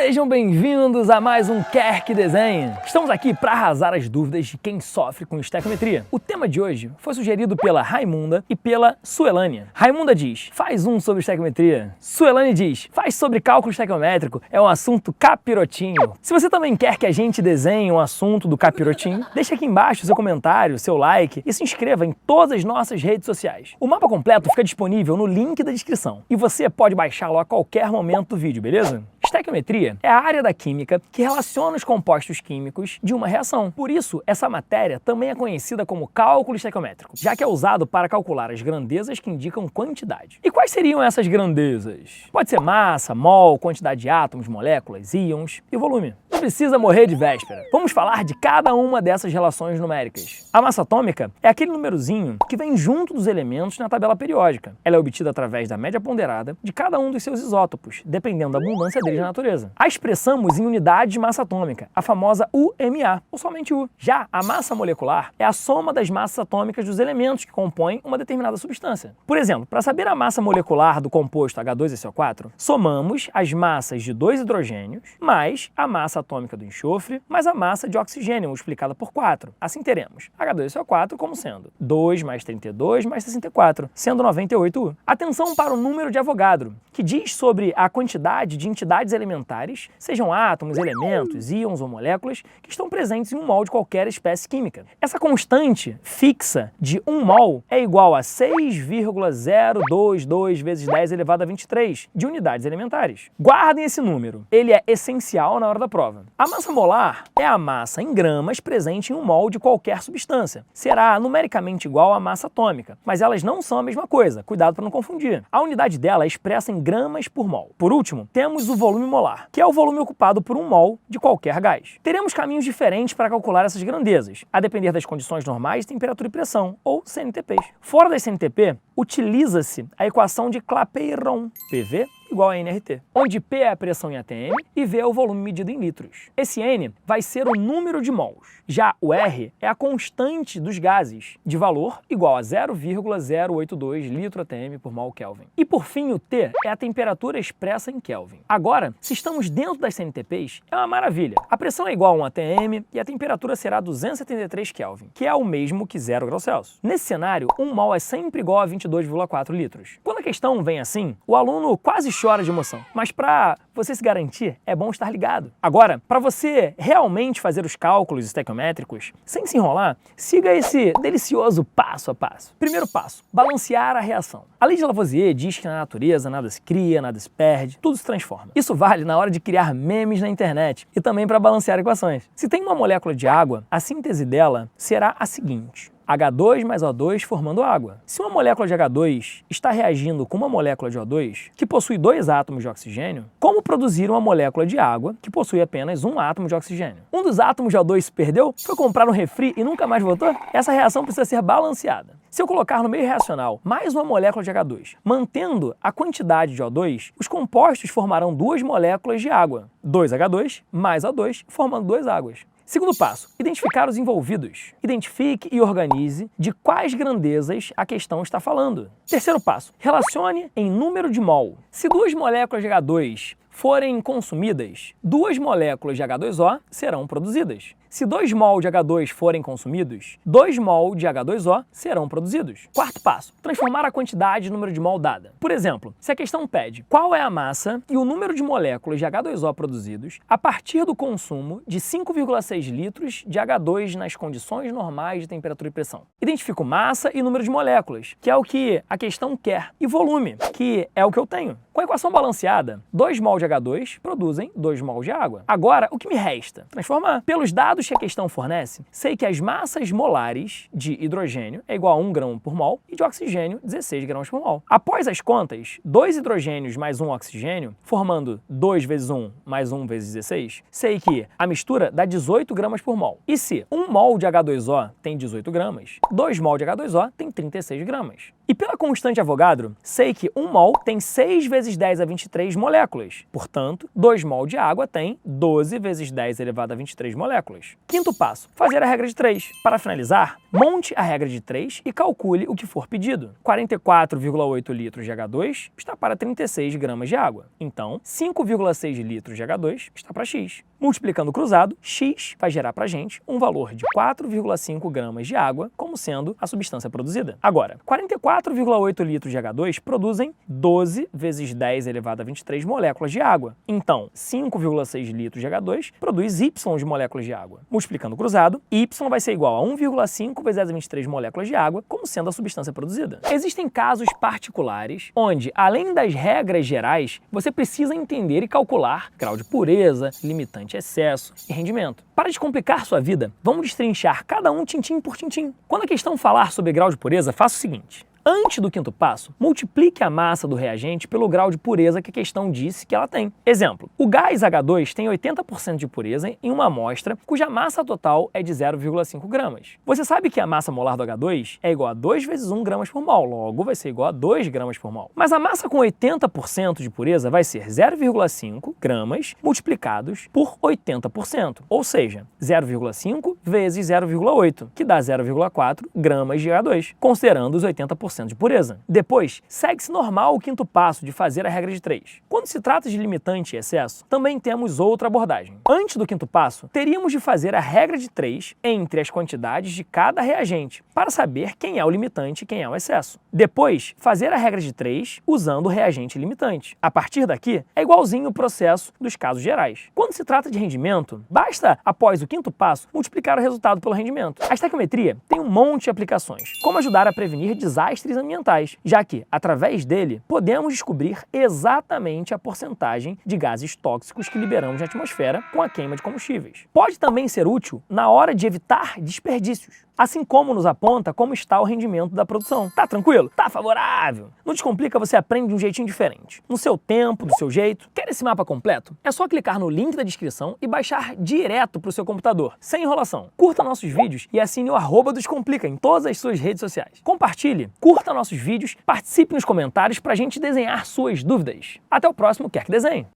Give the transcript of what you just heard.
Sejam bem-vindos a mais um Quer Que Desenhe. Estamos aqui para arrasar as dúvidas de quem sofre com estequiometria. O tema de hoje foi sugerido pela Raimunda e pela Suelânia. Raimunda diz, faz um sobre estequiometria. Suelânia diz, faz sobre cálculo estequiométrico, é um assunto capirotinho. Se você também quer que a gente desenhe um assunto do capirotinho, deixa aqui embaixo seu comentário, seu like e se inscreva em todas as nossas redes sociais. O mapa completo fica disponível no link da descrição e você pode baixá-lo a qualquer momento do vídeo, beleza? Estequiometria é a área da química que relaciona os compostos químicos de uma reação. Por isso, essa matéria também é conhecida como cálculo estequiométrico, já que é usado para calcular as grandezas que indicam quantidade. E quais seriam essas grandezas? Pode ser massa, mol, quantidade de átomos, moléculas, íons e volume. Não precisa morrer de véspera. Vamos falar de cada uma dessas relações numéricas. A massa atômica é aquele númerozinho que vem junto dos elementos na tabela periódica. Ela é obtida através da média ponderada de cada um dos seus isótopos, dependendo da abundância deles na natureza. A expressamos em unidade de massa atômica, a famosa UMA, ou somente U. Já a massa molecular é a soma das massas atômicas dos elementos que compõem uma determinada substância. Por exemplo, para saber a massa molecular do composto H2SO4, somamos as massas de 2 hidrogênios mais a massa atômica do enxofre mais a massa de oxigênio multiplicada por 4. Assim teremos H2SO4 como sendo 2 mais 32 mais 64, sendo 98U. Atenção para o número de Avogadro, que diz sobre a quantidade de entidades elementares, sejam átomos, elementos, íons ou moléculas, que estão presentes em um mol de qualquer espécie química. Essa constante fixa de 1 mol é igual a 6,022 vezes 10 elevado a 23 de unidades elementares. Guardem esse número, ele é essencial na hora da prova. A massa molar é a massa em gramas presente em um mol de qualquer substância. Será numericamente igual à massa atômica, mas elas não são a mesma coisa, cuidado para não confundir. A unidade dela é expressa em gramas por mol. Por último, temos o volume molar, que é o volume ocupado por um mol de qualquer gás. Teremos caminhos diferentes para calcular essas grandezas, a depender das condições normais de temperatura e pressão, ou CNTPs. Fora das CNTP, utiliza-se a equação de Clapeyron, PV igual a nRT, onde P é a pressão em atm e V é o volume medido em litros. Esse N vai ser o número de mols. Já o R é a constante dos gases, de valor igual a 0,082 litro atm por mol Kelvin. E por fim, o T é a temperatura expressa em Kelvin. Agora, se estamos dentro das CNTPs, é uma maravilha. A pressão é igual a 1 atm e a temperatura será 273 Kelvin, que é o mesmo que 0 graus Celsius. Nesse cenário, 1 mol é sempre igual a 22,4 litros. Quando a questão vem assim, o aluno quase chora de emoção. Mas para você se garantir, é bom estar ligado. Agora, para você realmente fazer os cálculos estequiométricos, sem se enrolar, siga esse delicioso passo a passo. Primeiro passo, balancear a reação. A lei de Lavoisier diz que na natureza nada se cria, nada se perde, tudo se transforma. Isso vale na hora de criar memes na internet e também para balancear equações. Se tem uma molécula de água, a síntese dela será a seguinte: H2 mais O2 formando água. Se uma molécula de H2 está reagindo com uma molécula de O2, que possui 2 átomos de oxigênio, como produzir uma molécula de água que possui apenas 1 átomo de oxigênio? Um dos átomos de O2 se perdeu? Foi comprar um refri e nunca mais voltou? Essa reação precisa ser balanceada. Se eu colocar no meio reacional mais uma molécula de H2, mantendo a quantidade de O2, os compostos formarão 2 moléculas de água, 2H2 mais O2, formando 2 águas. Segundo passo, identificar os envolvidos. Identifique e organize de quais grandezas a questão está falando. Terceiro passo, relacione em número de mol. Se 2 moléculas de H2 forem consumidas, 2 moléculas de H2O serão produzidas. Se 2 mol de H2 forem consumidos, 2 mol de H2O serão produzidos. Quarto passo, transformar a quantidade em número de mol dada. Por exemplo, se a questão pede qual é a massa e o número de moléculas de H2O produzidos a partir do consumo de 5,6 litros de H2 nas condições normais de temperatura e pressão. Identifico massa e número de moléculas, que é o que a questão quer, e volume, que é o que eu tenho. Com a equação balanceada, 2 mol de H2 produzem 2 mol de água. Agora, o que me resta? Transformar. Pelos dados que a questão fornece, sei que as massas molares de hidrogênio é igual a 1 grão por mol e de oxigênio 16 gramas por mol. Após as contas, 2 hidrogênios mais 1 oxigênio, formando 2 vezes 1 mais 1 vezes 16, sei que a mistura dá 18 gramas por mol. E se 1 mol de H2O tem 18 gramas, 2 mol de H2O tem 36 gramas. E pela constante Avogadro, sei que 1 mol tem 6 vezes 10 a 23 moléculas. Portanto, 2 mol de água tem 12 vezes 10 elevado a 23 moléculas. gramas. Quinto passo, fazer a regra de 3. Para finalizar, monte a regra de 3 e calcule o que for pedido. 44,8 litros de H2 está para 36 gramas de água. Então, 5,6 litros de H2 está para X. Multiplicando o cruzado, X vai gerar para a gente um valor de 4,5 gramas de água como sendo a substância produzida. Agora, 44,8 litros de H2 produzem 12 vezes 10 elevado a 23 moléculas de água. Então, 5,6 litros de H2 produz Y de moléculas de água. Multiplicando o cruzado, Y vai ser igual a 1,5 vezes 10 a 23 moléculas de água como sendo a substância produzida. Existem casos particulares onde, além das regras gerais, você precisa entender e calcular grau de pureza, limitante excesso e rendimento. Para descomplicar sua vida, vamos destrinchar cada um tintim por tintim. Quando a questão falar sobre grau de pureza, faça o seguinte. Antes do quinto passo, multiplique a massa do reagente pelo grau de pureza que a questão disse que ela tem. Exemplo, o gás H2 tem 80% de pureza em uma amostra cuja massa total é de 0,5 gramas. Você sabe que a massa molar do H2 é igual a 2 vezes 1 gramas por mol, logo vai ser igual a 2 gramas por mol. Mas a massa com 80% de pureza vai ser 0,5 gramas multiplicados por 80%, ou seja, 0,5 vezes 0,8, que dá 0,4 gramas de H2, considerando os 80% de pureza. Depois, segue-se normal o quinto passo de fazer a regra de 3. Quando se trata de limitante e excesso, também temos outra abordagem. Antes do quinto passo, teríamos de fazer a regra de 3 entre as quantidades de cada reagente, para saber quem é o limitante e quem é o excesso. Depois, fazer a regra de 3 usando o reagente limitante. A partir daqui, é igualzinho o processo dos casos gerais. Quando se trata de rendimento, basta, após o quinto passo, multiplicar o resultado pelo rendimento. A estequiometria tem um monte de aplicações, como ajudar a prevenir desastres ambientais, já que, através dele, podemos descobrir exatamente a porcentagem de gases tóxicos que liberamos na atmosfera com a queima de combustíveis. Pode também ser útil na hora de evitar desperdícios, assim como nos aponta como está o rendimento da produção. Tá tranquilo? Tá favorável? No Descomplica você aprende de um jeitinho diferente, no seu tempo, do seu jeito. Quer esse mapa completo? É só clicar no link da descrição e baixar direto para o seu computador, sem enrolação. Curta nossos vídeos e assine o @Descomplica em todas as suas redes sociais. Compartilhe, curta nossos vídeos, participe nos comentários para a gente desenhar suas dúvidas. Até o próximo Quer Que Desenhe!